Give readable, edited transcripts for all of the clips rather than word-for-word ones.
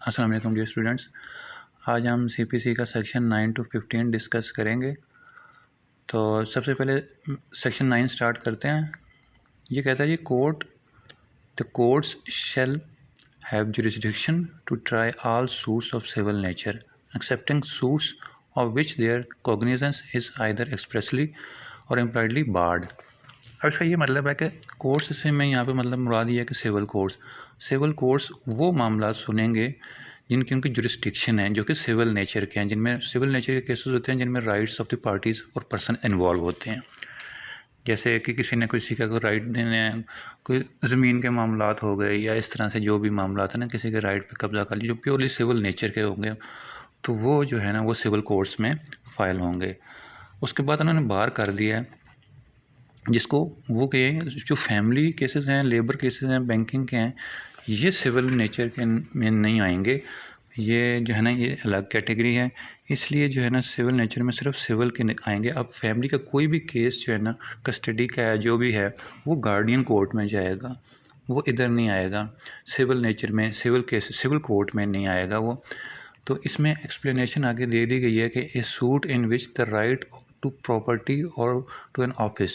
अस्सलाम वालेकुम dear students. आज हम सीपीसी का सेक्शन 9 to 15 डिस्कस करेंगे। तो सबसे पहले सेक्शन 9 स्टार्ट करते हैं। ये कहता है जी the courts shall have jurisdiction to try all suits of civil nature excepting suits of which their cognizance is either expressly or impliedly barred. अब इसका ये मतलब है कि कोर्ट्स से मैं यहाँ पे मतलब मुराद ये है कि सिविल कोर्ट्स वो मामला सुनेंगे जिनकी उनकी जुरिस्डिक्शन है, जो कि सिविल नेचर के हैं, जिनमें सिविल नेचर के केसेस होते हैं जिनमें राइट्स ऑफ द पार्टीज़ और पर्सन इन्वॉल्व होते हैं। जैसे कि किसी ने किसी का कोई राइट देने हैं, कोई ज़मीन के मामलात हो गए या इस तरह से जो भी मामलात है ना, किसी के राइट पे कब्ज़ा कर लिया, जो प्योरली सिविल नेचर के होंगे, तो वो जो है ना वो सिविल कोर्ट्स में फ़ाइल होंगे। उसके बाद उन्होंने बाहर कर दिया है जिसको वो कहें जो फैमिली केसेस हैं, लेबर केसेस हैं, बैंकिंग के हैं, ये सिविल नेचर के में नहीं आएंगे। ये जो है ना ये अलग कैटेगरी है, इसलिए जो है ना सिविल नेचर में सिर्फ सिविल के आएंगे। अब फैमिली का कोई भी केस जो है ना कस्टडी का है, जो भी है, वो गार्डियन कोर्ट में जाएगा, वो इधर नहीं आएगा सिविल नेचर में, सिविल कोर्ट में नहीं आएगा वो। तो इसमें एक्सप्लेनेशन आगे दे दी गई है कि a suit in which the right to property और टू एन ऑफिस,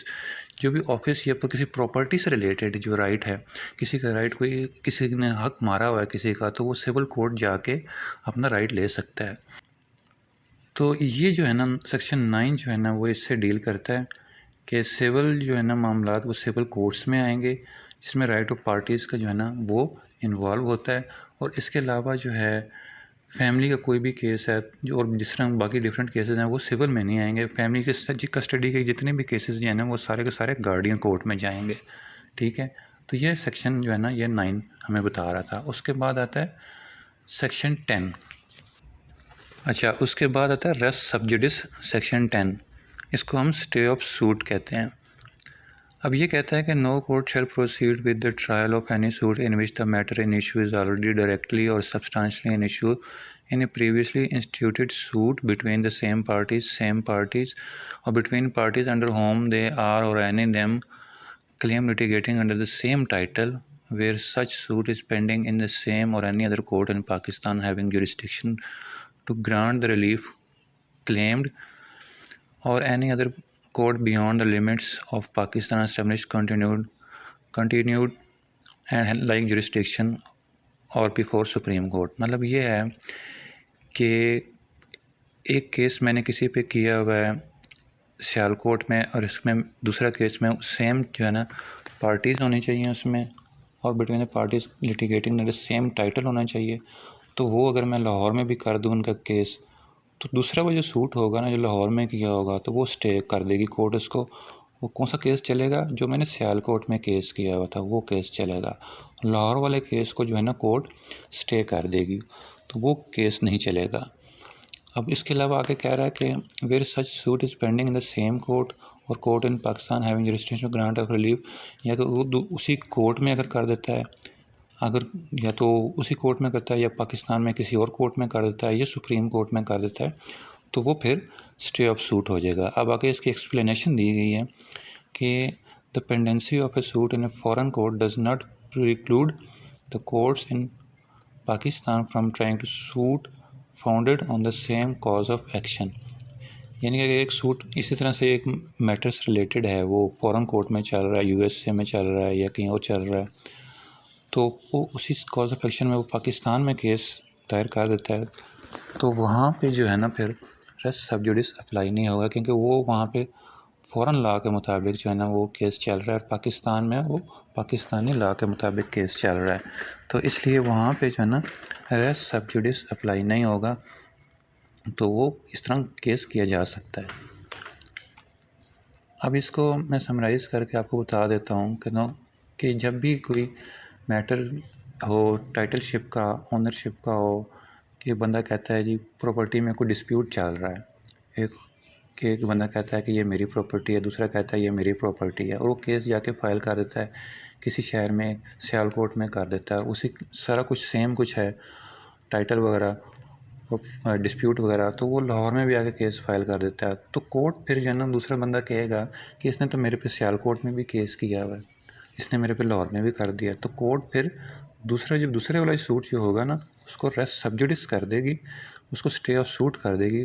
जो भी ऑफिस या पर किसी प्रॉपर्टी से रिलेटेड जो राइट है, किसी का राइट, कोई किसी ने हक मारा हुआ है किसी का, तो वो सिविल कोर्ट जाके अपना राइट ले सकता है। तो ये जो है ना सेक्शन 9 जो है ना वो इससे डील करता है कि सिविल जो है ना मामलात वो सिविल कोर्ट्स में आएंगे, जिसमें राइट ऑफ पार्टीज़ का जो है ना वो इन्वॉल्व होता है। और इसके अलावा जो है फैमिली का कोई भी केस है जो, और जिस तरह बाकी डिफरेंट केसेस हैं, वो सिविल में नहीं आएंगे। फैमिली के कस्टडी के जितने भी केसेस जो हैं ना वो सारे के सारे गार्डियन कोर्ट में जाएंगे। ठीक है, तो ये सेक्शन जो है ना ये 9 हमें बता रहा था। उसके बाद आता है सेक्शन 10। अच्छा, उसके बाद आता है रेस सब्जुडिस सेक्शन 10। इसको हम स्टे ऑफ सूट कहते हैं। अब ये कहता है कि no court shall proceed with the trial of any suit in which the matter in issue is already directly or substantially in issue in a previously instituted suit between the same parties or between parties under whom they are or any them claim litigating under the same title, where such suit is pending in the same or any other court in Pakistan having jurisdiction to grant the relief claimed, or any other court beyond the limits of Pakistan established continued and like jurisdiction और before supreme court. मतलब ये है कि एक case मैंने किसी पे किया हुआ है सियालकोट में, और इसमें दूसरा केस में सेम जो है ना पार्टीज़ होनी चाहिए उसमें, और between the parties litigating the same title होना चाहिए। तो वो अगर मैं लाहौर में भी कर दूँ उनका केस, तो दूसरा वो जो सूट होगा ना जो लाहौर में किया होगा, तो वो स्टे कर देगी कोर्ट उसको। वो कौन सा केस चलेगा? जो मैंने सियालकोट में केस किया हुआ था वो केस चलेगा। लाहौर वाले केस को जो है ना कोर्ट स्टे कर देगी, तो वो केस नहीं चलेगा। अब इसके अलावा आगे कह रहा है कि where such suit is pending in the same court or court in Pakistan having jurisdiction grant of relief, या तो वो उसी कोर्ट में अगर कर देता है, अगर या तो उसी कोर्ट में करता है या पाकिस्तान में किसी और कोर्ट में कर देता है या सुप्रीम कोर्ट में कर देता है, तो वो फिर स्टे ऑफ सूट हो जाएगा। अब आगे इसकी एक्सप्लेनेशन दी गई है कि the pendency of a suit in a foreign court does not preclude the courts in Pakistan from trying to suit founded on the same cause of action. यानी कि एक सूट इसी तरह से एक मैटर से रिलेटेड है, वो फॉरेन कोर्ट में चल रहा है, यूएसए में चल रहा है या कहीं और चल रहा है, तो वो उसी कॉज ऑफ एक्शन में वो पाकिस्तान में केस दायर कर देता है, तो वहाँ पे जो है ना फिर रेस सब्जुडिस अप्लाई नहीं होगा, क्योंकि वो वहाँ पे फ़ॉरेन लॉ के मुताबिक जो है ना वो केस चल रहा है, और पाकिस्तान में वो पाकिस्तानी लॉ के मुताबिक केस चल रहा है। तो इसलिए वहाँ पे जो है ना रेस सब्जुडिस अप्लाई नहीं होगा, तो वो इस तरह केस किया जा सकता है। अब इसको मैं समराइज़ करके आपको बता देता हूँ कि जब भी कोई मैटर हो टाइटलशिप का, ओनरशिप का हो, कि बंदा कहता है जी प्रॉपर्टी में कोई डिस्प्यूट चल रहा है, एक बंदा कहता है कि ये मेरी प्रॉपर्टी है, दूसरा कहता है ये मेरी प्रॉपर्टी है, और वो केस जाके फ़ाइल कर देता है किसी शहर में, सियालकोट में कर देता है, उसी सारा कुछ सेम कुछ है, टाइटल वगैरह और डिस्प्यूट वगैरह, तो वो लाहौर में भी आके केस फाइल कर देता है। तो कोर्ट फिर जो है ना दूसरा बंदा कहेगा कि इसने तो मेरे पे सियालकोट में भी केस किया हुआ है, इसने मेरे पे लाहौर में भी कर दिया, तो कोर्ट फिर दूसरा वाला सूट जो होगा ना उसको रेस्ट सब्जुडिस कर देगी, उसको स्टे ऑफ सूट कर देगी,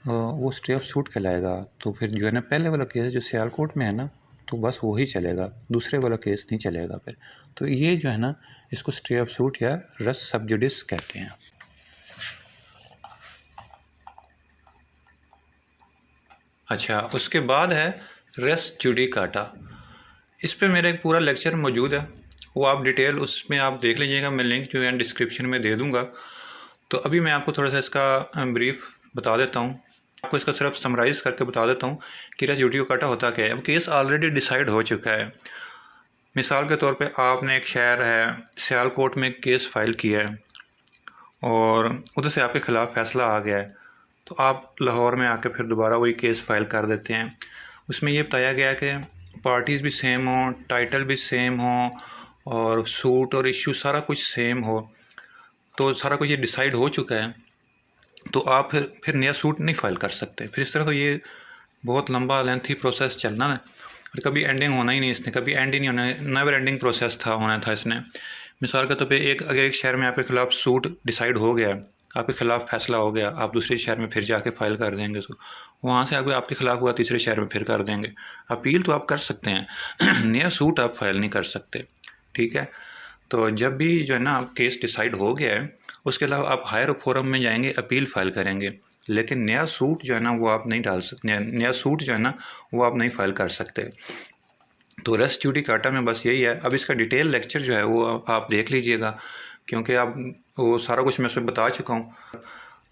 वो स्टे ऑफ सूट कहलाएगा। तो फिर जो है ना पहले वाला केस जो सियालकोट में है ना, तो बस वही चलेगा, दूसरे वाला केस नहीं चलेगा फिर। तो ये जो है ना इसको स्टे ऑफ सूट या रेस्ट सब्जुडिस कहते हैं। अच्छा, उसके बाद है रेस जुडिकाटा। इस पे मेरा एक पूरा लेक्चर मौजूद है, वो आप डिटेल उसमें आप देख लीजिएगा, मैं लिंक जो है डिस्क्रिप्शन में दे दूँगा। तो अभी मैं आपको थोड़ा सा इसका ब्रीफ बता देता हूँ, आपको इसका सिर्फ समराइज़ करके बता देता हूँ कि रेस जुडिकाटा होता क्या है। अब केस ऑलरेडी डिसाइड हो चुका है। मिसाल के तौर पे आपने एक शहर है सियालकोट में केस फाइल किया है और उधर से आपके ख़िलाफ़ फ़ैसला आ गया है, तो आप लाहौर में आके फिर दोबारा वही केस फाइल कर देते हैं। उसमें ये बताया गया कि पार्टीज़ भी सेम हों, टाइटल भी सेम हो और सूट और इशू सारा कुछ सेम हो, तो सारा कुछ ये डिसाइड हो चुका है, तो आप फिर नया सूट नहीं फ़ाइल कर सकते। फिर इस तरह तो ये बहुत लंबा लेंथी प्रोसेस चलना है और कभी एंडिंग होना ही नहीं, इसने कभी एंड ही नहीं होना, नेवर एंडिंग प्रोसेस होना था इसने। मिसाल के तौर पे अगर एक शहर में आपके ख़िलाफ़ सूट डिसाइड हो गया, आपके ख़िलाफ़ फ़ैसला हो गया, आप दूसरे शहर में फिर जाके फ़ाइल कर देंगे उसको, वहाँ से आपके ख़िलाफ़ हुआ तीसरे शहर में फिर कर देंगे। अपील तो आप कर सकते हैं नया सूट आप फाइल नहीं कर सकते, ठीक है। तो जब भी जो है ना आप केस डिसाइड हो गया है, उसके अलावा आप हायर फोरम में जाएंगे, अपील फाइल करेंगे, लेकिन नया सूट जो है ना वो आप नहीं डाल सकते, नया सूट जो है ना वो आप नहीं फाइल कर सकते। तो रेस जुडिकाटा में बस यही है। अब इसका डिटेल लेक्चर जो है वो आप देख लीजिएगा, क्योंकि आप वो सारा कुछ मैं उसमें बता चुका हूँ।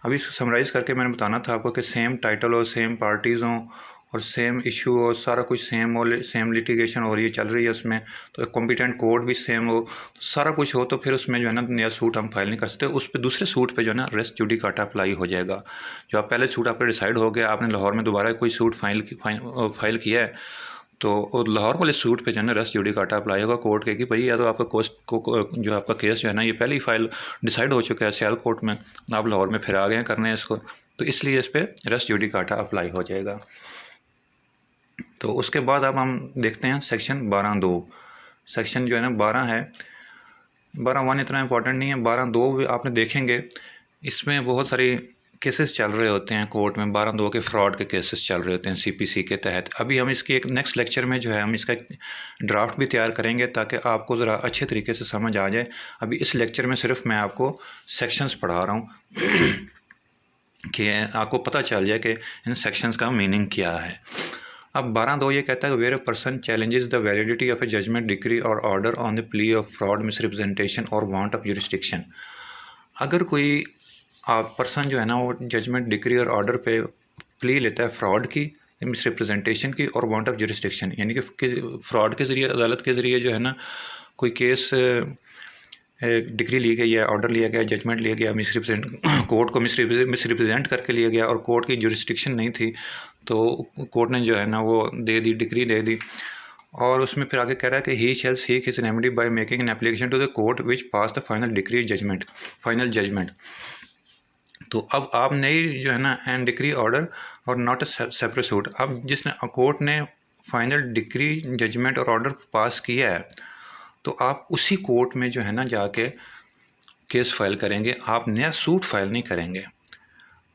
अभी इसको समराइज़ करके मैंने बताना था आपको कि सेम टाइटल हो, सेम पार्टीज़ हों और सेम इशू हो, सारा कुछ सेम हो, सेम लिटिगेशन हो रही है, चल रही है उसमें, तो एक कॉम्पिटेंट कोर्ट भी सेम हो, सारा कुछ हो, तो फिर उसमें जो है ना नया सूट हम फाइल नहीं कर सकते। उस पर दूसरे सूट पे जो है ना रेस जुडिकाटा अप्लाई हो जाएगा। जो आप पहले सूट आपका डिसाइड हो गया, आपने लाहौर में दोबारा कोई सूट फाइल किया है, तो लाहौर वाले सूट पे जो है ना रेस जुडिकाटा अप्लाई होगा। कोर्ट कहेगी भाई या तो आपका जो आपका केस जो है ना ये पहले ही फाइल डिसाइड हो चुका है सियालकोट में, आप लाहौर में फिर आ गए हैं करने इसको, तो इसलिए इस पर रेस जुडिकाटा अप्लाई हो जाएगा। तो उसके बाद अब हम देखते हैं सेक्शन 12(2). सेक्शन जो है ना 12 है, 12(1) इतना इंपॉर्टेंट नहीं है, 12(2) आपने देखेंगे इसमें बहुत सारी केसेस चल रहे होते हैं कोर्ट में, 12(2) के फ्रॉड के केसेस चल रहे होते हैं सीपीसी के तहत। अभी हम इसकी एक नेक्स्ट लेक्चर में जो है हम इसका एक ड्राफ्ट भी तैयार करेंगे ताकि आपको ज़रा अच्छे तरीके से समझ आ जाए। अभी इस लेक्चर में सिर्फ मैं आपको सेक्शंस पढ़ा रहा हूँ कि आपको पता चल जाए कि इन सेक्शंस का मीनिंग क्या है। अब 12(2) ये कहता है where a person challenges the validity of a judgment, decree और order on the plea of fraud, misrepresentation or want of jurisdiction. अगर कोई पर्सन जो है ना वो जजमेंट, डिक्री और ऑर्डर पे प्ली लेता है फ्रॉड की, मिसरिप्रेजेंटेशन की और वांट ऑफ जुरिस्डिक्शन, यानी कि फ्रॉड के ज़रिए, अदालत के ज़रिए जो है ना कोई केस डिग्री ली गई है, ऑर्डर लिया गया, जजमेंट लिया गया, कोर्ट को मिसरिप्रेजेंट करके लिया गया और कोर्ट की जुरिस्डिक्शन नहीं थी, तो कोर्ट ने जो है ना वो दे दी, डिग्री दे दी। और उसमें फिर आगे कह रहा है कि he shall seek his remedy by making an application to the court which pass the final decree judgment, final judgment. तो अब आप नई जो है ना and decree order or not a separate suit, अब जिसने कोर्ट ने फाइनल डिग्री जजमेंट और ऑर्डर पास किया है, तो आप उसी कोर्ट में जो है ना जाके केस फाइल करेंगे, आप नया सूट फाइल नहीं करेंगे।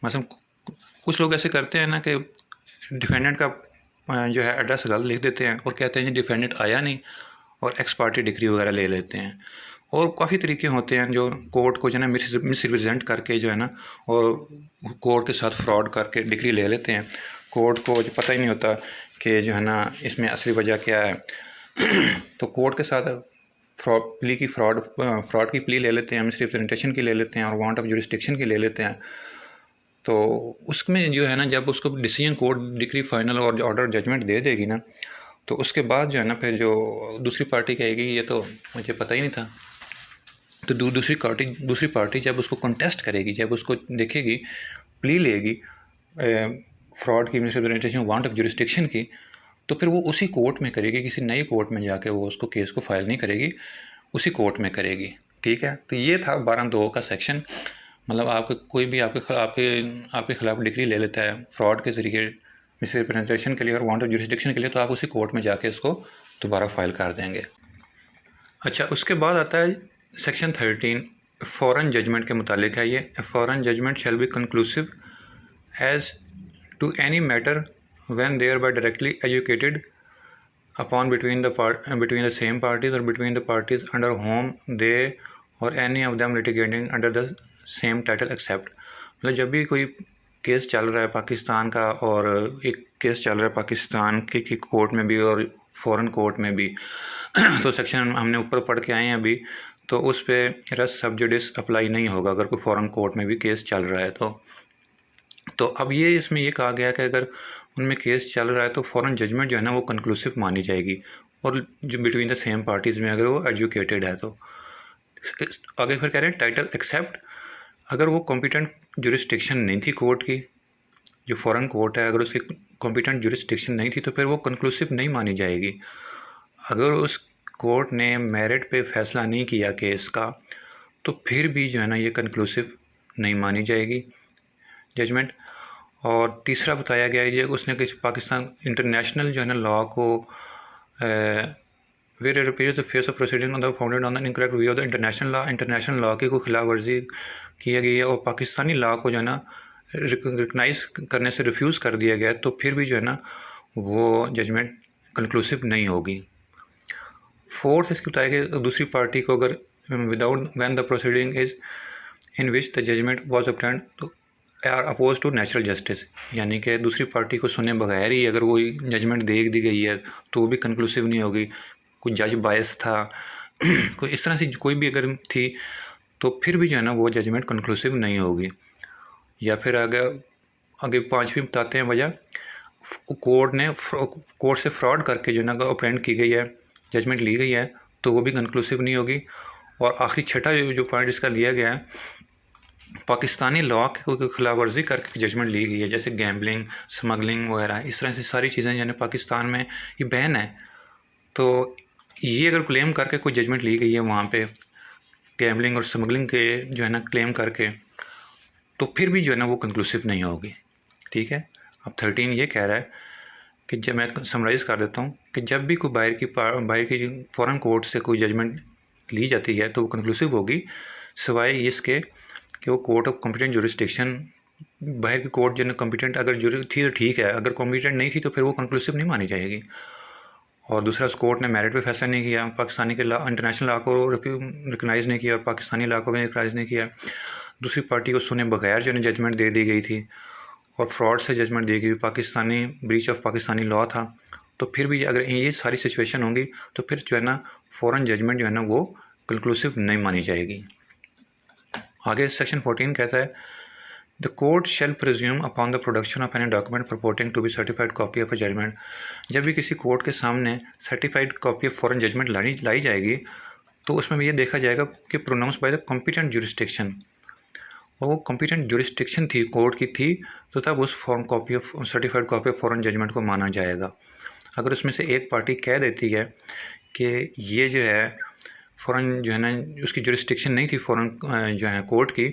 मतलब कुछ लोग ऐसे करते हैं ना कि डिफेंडेंट का जो है एड्रेस गलत लिख देते हैं और कहते हैं जी डिफेंडेंट आया नहीं, और एक्स पार्टी डिग्री वगैरह ले लेते हैं। और काफ़ी तरीके होते हैं जो कोर्ट को जो है ना मिसरिप्रेजेंट करके जो है ना और कोर्ट के साथ फ्रॉड करके डिग्री ले लेते हैं। कोर्ट को जो पता ही नहीं होता कि जो है ना इसमें असली वजह क्या है तो कोर्ट के साथ फ्रॉड की प्ली ले लेते हैं, मिसरिप्रेजेंटेशन की ले लेते हैं और वांट ऑफ जुरिस्डिक्शन की ले लेते हैं। तो उसमें जो है ना जब उसको डिसीजन कोर्ट डिग्री फाइनल और ऑर्डर जजमेंट दे देगी ना, तो उसके बाद जो है ना फिर जो दूसरी पार्टी कहेगी ये तो मुझे पता ही नहीं था, तो दूसरी पार्टी जब उसको कंटेस्ट करेगी, जब उसको देखेगी, प्ली लेगी फ्रॉड की, मिसरिप्रेजेंटेशन, वांट ऑफ जुरिस्डिक्शन की, तो फिर वो उसी कोर्ट में करेगी, किसी नई कोर्ट में जाके वो उसको केस को फाइल नहीं करेगी, उसी कोर्ट में करेगी। ठीक है, तो ये था 12(2) का सेक्शन। मतलब आपके कोई भी आपके खिलाफ डिग्री ले लेता है फ्रॉड के ज़रिए, मिसरिप्रेजेंटेशन के लिए और वांट ऑफ जुरिस्डिक्शन के लिए, तो आप उसी कोर्ट में जाके इसको दोबारा फाइल कर देंगे। अच्छा, उसके बाद आता है सेक्शन 13 फ़ॉरेन जजमेंट के मुतालिक है ये। Foreign judgment shall be conclusive as to any matter when thereby directly adjudicated upon between the same parties or between the parties under whom they or any of them litigating under the same title except। मतलब जब भी कोई case चल रहा है पाकिस्तान का और एक केस चल रहा है पाकिस्तान की कोर्ट में भी और फ़ॉरेन कोर्ट में भी तो सेक्शन हमने ऊपर पढ़ के आए हैं अभी, तो उस पर रेस सब जुडिस अप्लाई नहीं होगा अगर कोई फ़ॉरेन कोर्ट में भी केस चल रहा है तो अब ये इसमें ये कहा गया कि अगर उनमें केस चल रहा है तो फ़ॉरेन जजमेंट जो है ना वो कंक्लूसिव मानी जाएगी और जो बिटवीन द सेम पार्टीज़ में अगर वो एजुकेटेड है तो। आगे फिर कह रहे हैं टाइटल एक्सेप्ट, अगर वो कॉम्पिटेंट जुरिस्डिक्शन नहीं थी कोर्ट की, जो फ़ॉरेन कोर्ट है अगर उसकी कॉम्पिटेंट जुरिस्डिक्शन नहीं थी तो फिर वो कंक्लूसिव नहीं मानी जाएगी। अगर उस कोर्ट ने मेरिट पे फ़ैसला नहीं किया केस का तो फिर भी जो है ना ये कंक्लूसिव नहीं मानी जाएगी जजमेंट। और तीसरा बताया गया है ये उसने किसी पाकिस्तान इंटरनेशनल जो है ना लॉ को where it appears the face of proceeding on the founded on the incorrect view of the international law की कोई खिलाफ वर्जी की गई है और पाकिस्तानी लॉ को जो है ना रिकगनाइज़ करने से रिफ्यूज़ कर दिया गया तो फिर भी जो है ना वो जजमेंट कंक्लूसिव नहीं होगी। फोर्थ इसकी बताया कि दूसरी पार्टी को अगर without when the proceeding is in which the judgment was obtained तो are opposed to natural justice, यानी कि दूसरी पार्टी को सुने बगैर ही अगर कोई जजमेंट दे दी गई है तो वो भी कंक्लूसिव नहीं होगी। कोई जज बायस था कोई इस तरह से कोई भी अगर थी तो फिर भी जो है ना वो जजमेंट कंक्लूसिव नहीं होगी। या फिर आगे पाँचवीं बताते हैं वजह, कोर्ट से फ्रॉड करके जो है ना अप्रेंट की गई है जजमेंट ली गई है तो वो भी कंक्लूसिव नहीं होगी। और आखिरी छठा जो पॉइंट इसका लिया गया है, पाकिस्तानी लॉ की खिलाफ वर्जी करके जजमेंट ली गई है, जैसे गैम्बलिंग स्मगलिंग वगैरह इस तरह से सारी चीज़ें जो है पाकिस्तान में ये बैन है। तो ये अगर क्लेम करके कोई जजमेंट ली गई है वहाँ पे गैम्बलिंग और स्मगलिंग के जो है ना क्लेम करके तो फिर भी जो है ना वो कंक्लूसिव नहीं होगी। ठीक है, अब 13 ये कह रहा है कि जब मैं समराइज़ कर देता हूँ कि जब भी कोई बाहर की फ़ॉरेन कोर्ट से कोई जजमेंट ली जाती है तो वो कंक्लूसिव होगी सिवाय इसके कि वो कोर्ट ऑफ कॉम्पिटेंट जुरिस्डिक्शन, बाहर की कोर्ट जो है कॉम्पिटेंट अगर थी तो ठीक है, अगर कॉम्पिटेंट नहीं थी तो फिर वो कंक्लूसिव नहीं मानी जाएगी। और दूसरा उस कोर्ट ने मेरिट पे फैसला नहीं किया, पाकिस्तानी के लॉ इंटरनेशनल लॉ को रिकगनाइज़ नहीं किया और पाकिस्तानी लॉ को भी रिकगनाइज़ नहीं किया, दूसरी पार्टी को सुने बगैर जो है जजमेंट दे दी गई थी और फ्रॉड से जजमेंट दी गई, Pakistani breach of Pakistani law था, तो फिर भी अगर ये सारी सिचुएशन होंगी तो फिर जो है ना फ़ॉरेन जजमेंट जो है ना वो कंक्लूसिव नहीं मानी जाएगी। आगे सेक्शन 14 कहता है the court shall presume upon the production of any document purporting to be certified copy of a judgment. जब भी किसी कोर्ट के सामने certified copy of foreign judgment लाई जाएगी तो उसमें भी ये देखा जाएगा कि pronounce by the competent jurisdiction, और वो कॉम्पिटेंट जुरिस्डिक्शन थी कोर्ट की थी तो तब उस form copy of certified copy of foreign judgment को माना जाएगा। अगर उसमें से एक पार्टी कह देती है कि ये जो है फ़ॉरेन जो है ना उसकी जुरिस्डिक्शन नहीं थी फ़ॉरेन जो है कोर्ट की,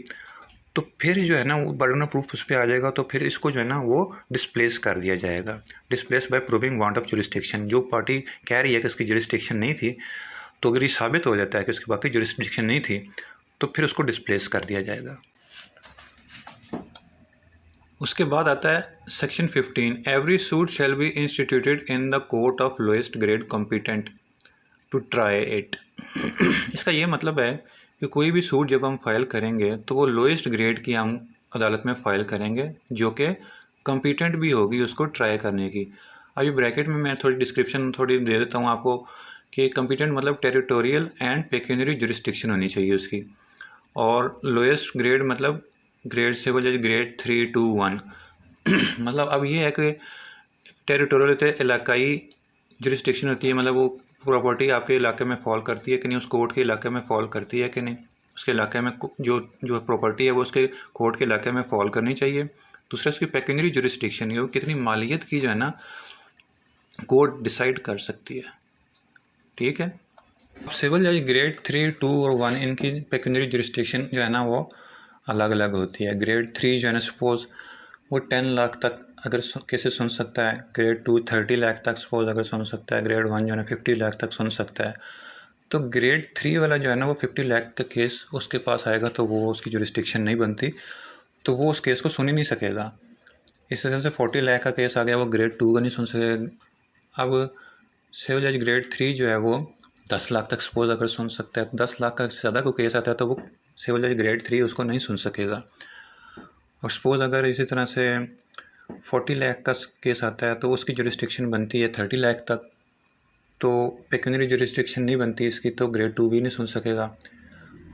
तो फिर जो है ना वो बर्डन ऑफ प्रूफ उस पर आ जाएगा तो फिर इसको जो है ना वो डिस्प्लेस कर दिया जाएगा, displace bye proving want of jurisdiction. जो पार्टी कह रही है कि उसकी जुरिस्डिक्शन नहीं थी तो अगर ये साबित हो जाता है कि उसकी बाकी जुरिस्डिक्शन नहीं थी तो फिर उसको डिस्प्लेस कर दिया जाएगा। उसके बाद आता है section 15 every suit shall be instituted in the court of lowest grade competent to try it. इसका ये मतलब है कि कोई भी सूट जब हम फाइल करेंगे तो वो लोएस्ट ग्रेड की हम अदालत में फ़ाइल करेंगे जो कि कॉम्पिटेंट भी होगी उसको ट्राई करने की। अभी ब्रैकेट में मैं थोड़ी डिस्क्रिप्शन थोड़ी दे देता हूँ आपको कि कॉम्पिटेंट मतलब टेरिटोरियल एंड पेक्यूनरी जुरिस्डिक्शन होनी चाहिए उसकी, और लोएस्ट ग्रेड मतलब ग्रेड से बोले ग्रेड 3 to 1 मतलब अब ये है कि टेरिटोरियल तो इलाकाई जुरिस्डिक्शन होती है, मतलब वो प्रॉपर्टी आपके इलाके में फॉल करती है कि नहीं, उस कोर्ट के इलाके में फॉल करती है कि नहीं, उसके इलाके में जो प्रॉपर्टी है वो उसके कोर्ट के इलाके में फॉल करनी चाहिए। दूसरा उसकी पेक्यूनरी जुरिस्डिक्शन है वो कितनी मालियत की जो है ना कोर्ट डिसाइड कर सकती है। ठीक है, सिविल जज ग्रेड 3, 2 और 1 इनकी पेक्यूनरी जुरिस्डिक्शन जो है ना वो अलग अलग होती है। ग्रेड 3 जो है ना सपोज़ वो 10 लाख तक अगर केसेस सुन सकता है, ग्रेड 2 30 लाख तक सपोज़ अगर सुन सकता है, ग्रेड 1 जो है ना 50 लाख तक सुन सकता है। तो ग्रेड 3 वाला जो है ना वो 50 लाख का केस उसके पास आएगा तो वो उसकी जुरिस्डिक्शन नहीं बनती, तो वो उस केस को सुन ही नहीं सकेगा। इस वजह से 40 लाख का केस आ गया, वो ग्रेड 2 का नहीं सुन सकेगा। अब सिविल जज ग्रेड 3 जो है वो 10 लाख तक सपोज अगर सुन सकता है, 10 लाख का ज़्यादा कोई केस आता है तो वो सिविल जज ग्रेड 3 उसको नहीं सुन सकेगा। और सपोज़ अगर इसी तरह से 40 लाख का केस आता है तो उसकी जुरिस्डिक्शन बनती है 30 लाख तक, तो पेक्यूनियरी जुरिस्डिक्शन नहीं बनती इसकी, तो ग्रेड 2 भी नहीं सुन सकेगा।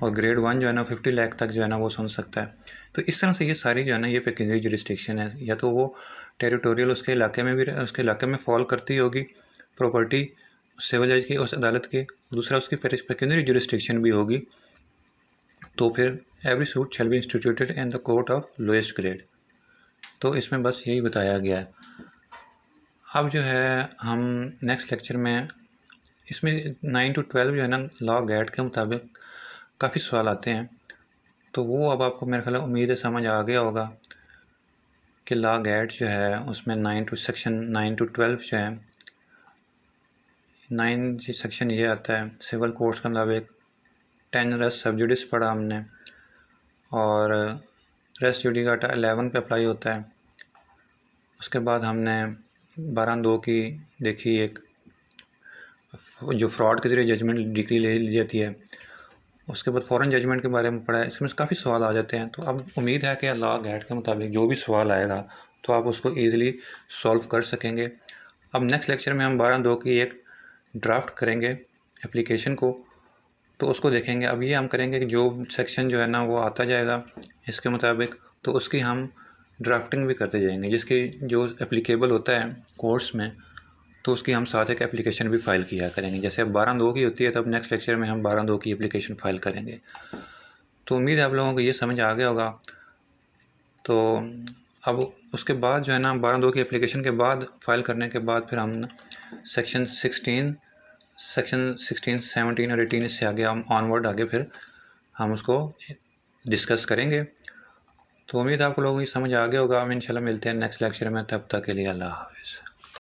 और ग्रेड 1 जो है ना 50 लाख तक जो है ना वो सुन सकता है। तो इस तरह से ये सारी जो है ना ये पेक्यूनियरी जुरिस्डिक्शन है, या तो वो टेरिटोरियल उसके इलाके में भी उसके इलाके में फॉल करती होगी प्रॉपर्टी सिविल जज की उस अदालत के, दूसरा उसकी पेक्यूनियरी जुरिस्डिक्शन भी होगी, तो फिर every suit shall be instituted in the court of lowest grade. तो इसमें बस यही बताया गया है। अब जो है हम नेक्स्ट लेक्चर में इसमें 9 to 12 जो है ना लॉ गैट के मुताबिक काफ़ी सवाल आते हैं, तो वो अब आपको मेरे ख्याल उम्मीद है समझ आ गया होगा कि लॉ गैट जो है उसमें सेक्शन 9 to 12 जो है 9 जी सेक्शन ये आता है सिविल कोर्ट्स के मुताबिक 10 रेस सब जुडिस पढ़ा हमने, और रेस जुडिकाटा 11 पे अप्लाई होता है। उसके बाद हमने 12(2) की देखी, एक जो फ्रॉड के ज़रिए जजमेंट डिग्री ले ली जाती है। उसके बाद फॉरेन जजमेंट के बारे में पढ़ा है, इसमें काफ़ी सवाल आ जाते हैं। तो अब उम्मीद है कि लॉ गैट के मुताबिक जो भी सवाल आएगा तो आप उसको ईज़िली सॉल्व कर सकेंगे। अब नेक्स्ट लेक्चर में हम 12(2) की एक ड्राफ्ट करेंगे एप्लीकेशन को, तो उसको देखेंगे। अब ये हम करेंगे कि जो सेक्शन जो है ना वो आता जाएगा इसके मुताबिक, तो उसकी हम ड्राफ्टिंग भी करते जाएंगे, जिसकी जो एप्लीकेबल होता है कोर्स में, तो उसकी हम साथ एक एप्लीकेशन भी फ़ाइल किया करेंगे। जैसे अब 12(2) की होती है, तब नेक्स्ट लेक्चर में हम 12(2) की एप्लीकेशन फ़ाइल करेंगे। तो उम्मीद है आप लोगों को ये समझ आ गया होगा। तो अब उसके बाद जो है ना 12(2) की एप्लीकेशन के बाद फ़ाइल करने के बाद फिर हम सेक्शन 16, 17 और 18 इससे आगे हम ऑनवर्ड आगे फिर हम उसको डिस्कस करेंगे। तो उम्मीद है आप लोगों को समझ आ गया होगा। हम इंशाल्लाह मिलते हैं नेक्स्ट लेक्चर में, तब तक के लिए अल्लाह हाफ़िज़।